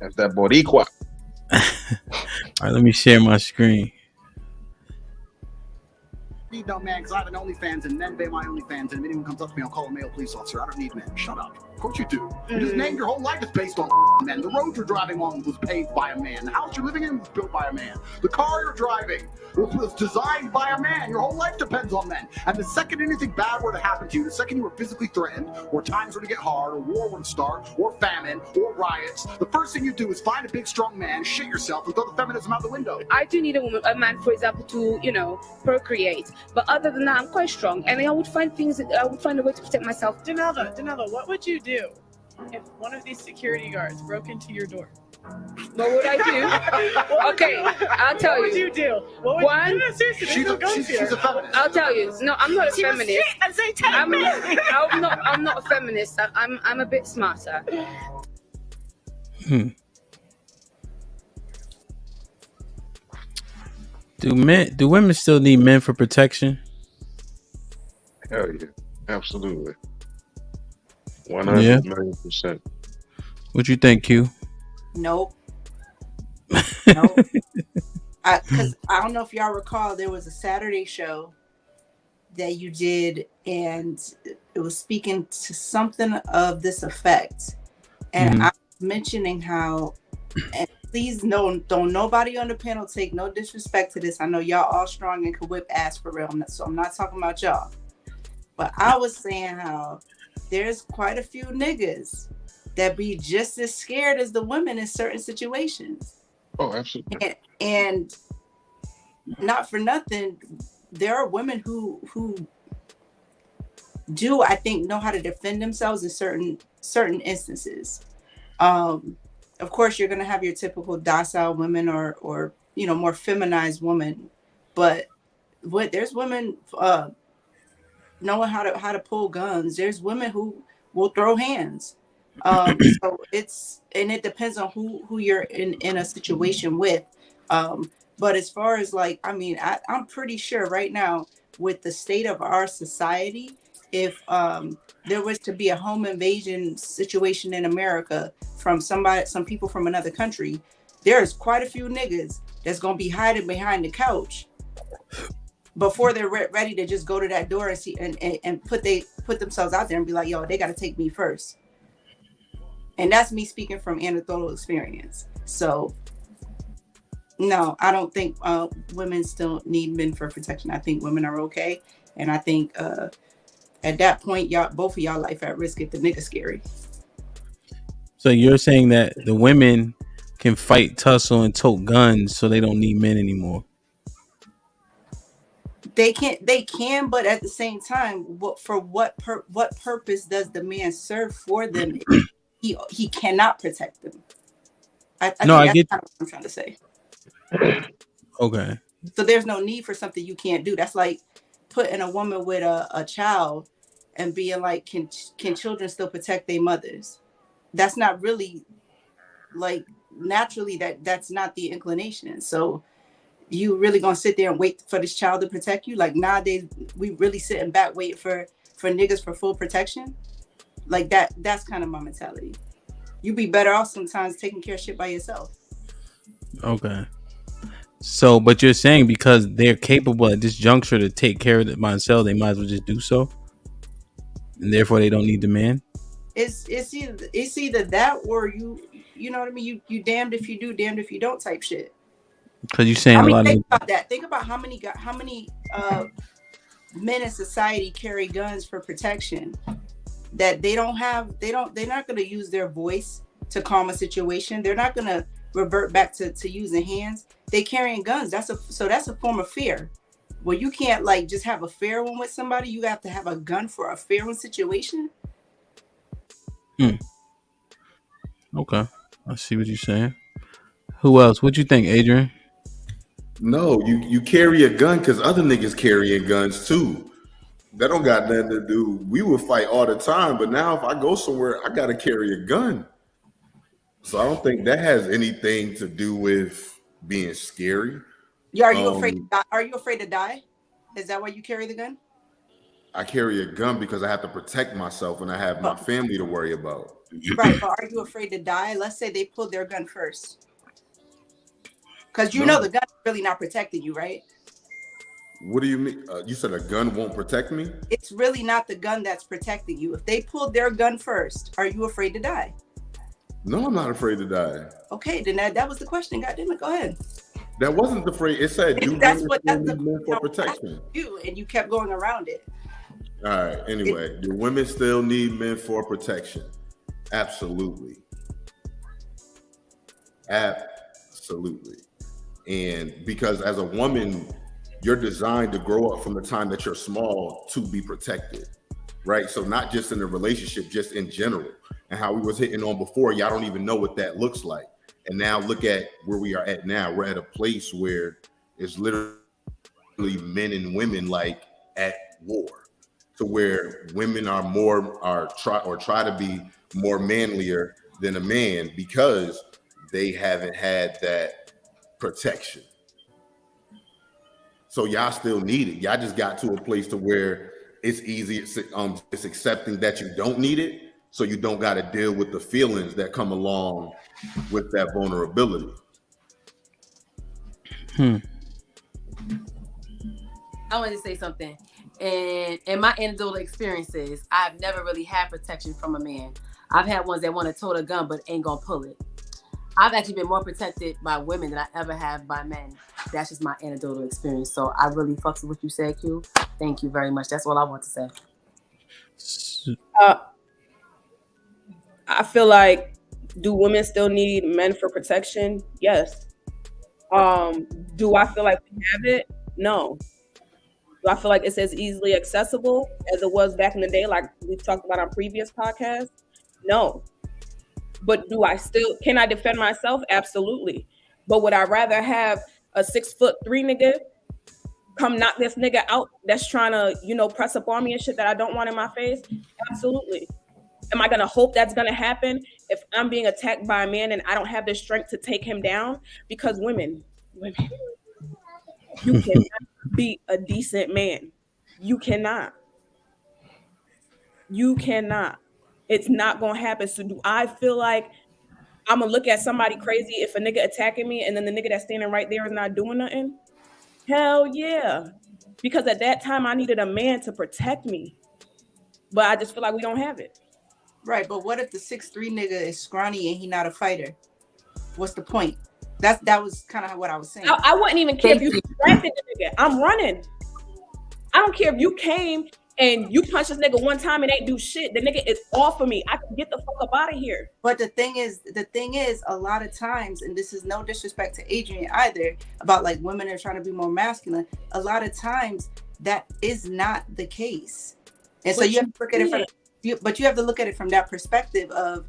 That's that Boricua. All right, let me share my screen. Need no man because I have an OnlyFans and men pay my OnlyFans, and if anyone comes up to me, I'll call a male police officer. I don't need men. Shut up. Of course you do. You just named your whole life is based on men. The road you're driving on was paved by a man. The house you're living in was built by a man. The car you're driving was designed by a man. Your whole life depends on men. And the second anything bad were to happen to you, the second you were physically threatened, or times were to get hard, or war were to start, or famine, or riots, the first thing you do is find a big strong man, shit yourself, and throw the feminism out the window. I do need a man, for example, to procreate. But other than that, I'm quite strong, and I would find a way to protect myself. Danella, what would you do if one of these security guards broke into your door? What would I do? Okay, I'll tell you. What would you do? Seriously, She's a feminist. I'll tell you. No, I'm not a feminist. I'm not a feminist. I'm a bit smarter. Do women still need men for protection? Hell yeah, absolutely. 100%. What you think, Q? Nope. Because I don't know if y'all recall, there was a Saturday show that you did, and it was speaking to something of this effect. And I was mentioning how, and please don't nobody on the panel take no disrespect to this. I know y'all all strong and can whip ass for real, so I'm not talking about y'all. But I was saying how there's quite a few niggas that be just as scared as the women in certain situations. Oh, absolutely. And not for nothing, there are women who do, I think, know how to defend themselves in certain instances. Of course, you're going to have your typical docile women or more feminized women, but there's women knowing how to pull guns. There's women who will throw hands. So it depends on who you're in a situation with. But as far as I'm pretty sure right now with the state of our society, if there was to be a home invasion situation in America from some people from another country, there's quite a few niggas that's gonna be hiding behind the couch before they're ready to just go to that door and see and put themselves out there and be like, yo, they got to take me first. And that's me speaking from anecdotal experience. So no, I don't think women still need men for protection. I think women are okay. And I think at that point, both of y'all life at risk if the nigga scary. So you're saying that the women can fight, tussle, and tote guns, so they don't need men anymore? They can, but at the same time, what purpose does the man serve for them if he cannot protect them? I get kind of what I'm trying to say. Okay. So there's no need for something you can't do. That's like putting a woman with a child and being like, can children still protect their mothers? That's not really like naturally that's not the inclination. So you really gonna sit there and wait for this child to protect you? Like nowadays, we really sitting back waiting for niggas for full protection. Like that's kind of my mentality. You be better off sometimes taking care of shit by yourself. Okay. So, but you're saying because they're capable at this juncture to take care of it by themselves, they might as well just do so, and therefore they don't need the man. It's either that or you know what I mean. You damned if you do, damned if you don't type shit. Because you're saying think about that. Think about how many men in society carry guns for protection that they're not going to use their voice to calm a situation. They're not going to revert back to using hands. They carrying guns. That's a form of fear. Well, you can't like just have a fair one with somebody. You have to have a gun for a fair one situation. Okay, I see what you're saying. Who else? What you think, Adrian? No, you carry a gun because other niggas carrying guns too. That don't got nothing to do. We would fight all the time, but now if I go somewhere, I gotta carry a gun. So I don't think that has anything to do with being scary. Yeah, are you afraid to die? Is that why you carry the gun? I carry a gun because I have to protect myself and I have my family to worry about. Right, but are you afraid to die? Let's say they pulled their gun first. Because you No. know the gun is really not protecting you, right? What do you mean? You said a gun won't protect me? It's really not the gun that's protecting you. If they pulled their gun first, are you afraid to die? No, I'm not afraid to die. Okay, then that was the question. God damn it, go ahead. That wasn't the phrase. It said, "Do That's women what still that's the need men for protection?" you, and you kept going around it. All right. Anyway, do women still need men for protection? Absolutely. Absolutely. And because as a woman, you're designed to grow up from the time that you're small to be protected, right? So not just in a relationship, just in general. And how we was hitting on before, y'all don't even know what that looks like. And now look at where we are at now. We're at a place where it's literally men and women like at war, to where women are try to be more manlier than a man because they haven't had that protection. So y'all still need it. Y'all just got to a place to where it's easy. It's accepting that you don't need it, so you don't got to deal with the feelings that come along with that vulnerability. I wanted to say something. And in my anecdotal experiences, I've never really had protection from a man. I've had ones that want to tote a gun but ain't gonna pull it. I've actually been more protected by women than I ever have by men. That's just my anecdotal experience. So I really fucks with what you said, Q. Thank you very much. That's all I want to say. I feel like, do women still need men for protection? Yes. Do I feel like we have it? No. Do I feel like it's as easily accessible as it was back in the day, like we've talked about on previous podcasts? No. But can I defend myself? Absolutely. But would I rather have a 6'3" nigga come knock this nigga out that's trying to, press up on me and shit that I don't want in my face? Absolutely. Am I going to hope that's going to happen if I'm being attacked by a man and I don't have the strength to take him down? Because women, you cannot be a decent man. You cannot. It's not going to happen. So do I feel like I'm going to look at somebody crazy if a nigga attacking me and then the nigga that's standing right there is not doing nothing? Hell yeah. Because at that time I needed a man to protect me. But I just feel like we don't have it. Right, but what if the 6'3" nigga is scrawny and he not a fighter? What's the point? That was kind of what I was saying. I wouldn't even care if you distracted the nigga. I'm running. I don't care if you came and you punch this nigga one time and ain't do shit. The nigga is off of me. I can get the fuck up out of here. But the thing is, a lot of times, and this is no disrespect to Adrian either, about like women are trying to be more masculine. A lot of times that is not the case. And so you have to look at it you have to look at it from that perspective of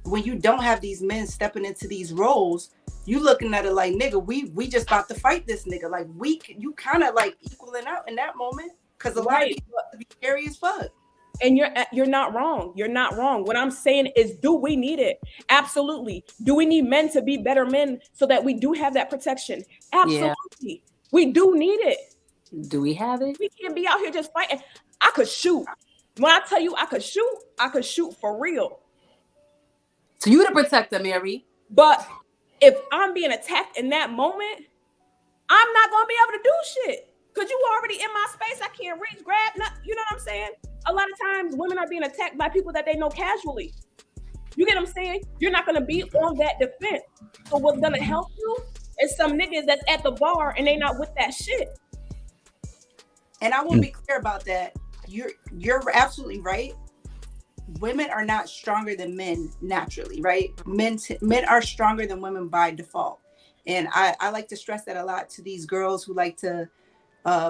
when you don't have these men stepping into these roles, you looking at it like, nigga, we just about to fight this nigga. Like you kind of like equaling out in that moment because a lot of people have to be scary as fuck. And you're not wrong. You're not wrong. What I'm saying is, do we need it? Absolutely. Do we need men to be better men so that we do have that protection? Absolutely. Yeah. We do need it. Do we have it? We can't be out here just fighting. I could shoot. When I tell you I could shoot for real. So you the protector, Mary. But if I'm being attacked in that moment, I'm not going to be able to do shit. Because you already in my space. I can't reach, grab, you know what I'm saying? A lot of times women are being attacked by people that they know casually. You get what I'm saying? You're not going to be on that defense. So what's going to help you is some niggas that's at the bar and they not with that shit. And I will be clear about that. You're absolutely right. Women are not stronger than men naturally, right? Men are stronger than women by default. And I like to stress that a lot to these girls who like to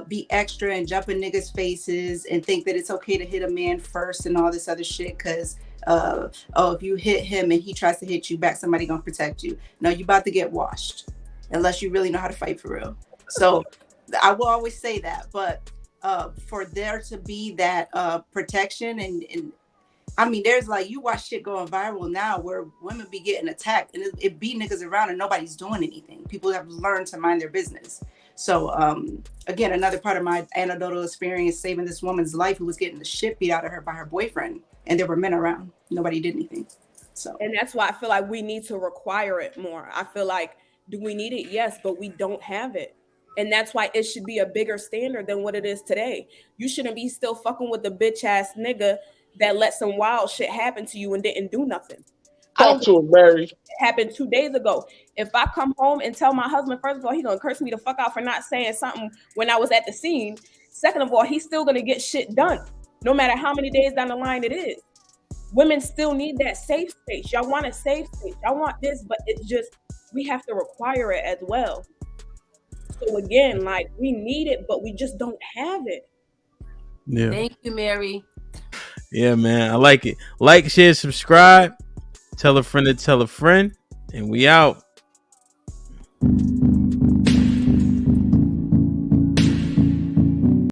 be extra and jump in niggas' faces and think that it's okay to hit a man first and all this other shit because if you hit him and he tries to hit you back, somebody gonna protect you. No, you about to get washed unless you really know how to fight for real. So I will always say that, but for there to be that protection and I mean, there's like, you watch shit going viral now where women be getting attacked and it be niggas around and nobody's doing anything. People have learned to mind their business. So again, another part of my anecdotal experience saving this woman's life who was getting the shit beat out of her by her boyfriend, and there were men around. Nobody did anything. So, and that's why I feel like we need to require it more. I feel like, do we need it? Yes, but we don't have it. And that's why it should be a bigger standard than what it is today. You shouldn't be still fucking with the bitch ass nigga that let some wild shit happen to you and didn't do nothing. Talk to him, Mary. It happened 2 days ago. If I come home and tell my husband, first of all, he's gonna curse me the fuck out for not saying something when I was at the scene. Second of all, he's still gonna get shit done, no matter how many days down the line it is. Women still need that safe space. Y'all want a safe space. Y'all want this, but it's just, we have to require it as well. So again, like, we need it, but we just don't have it. Yeah. Thank you, Mary. Yeah, man. I like it. Like, share, subscribe. Tell a friend to tell a friend. And we out.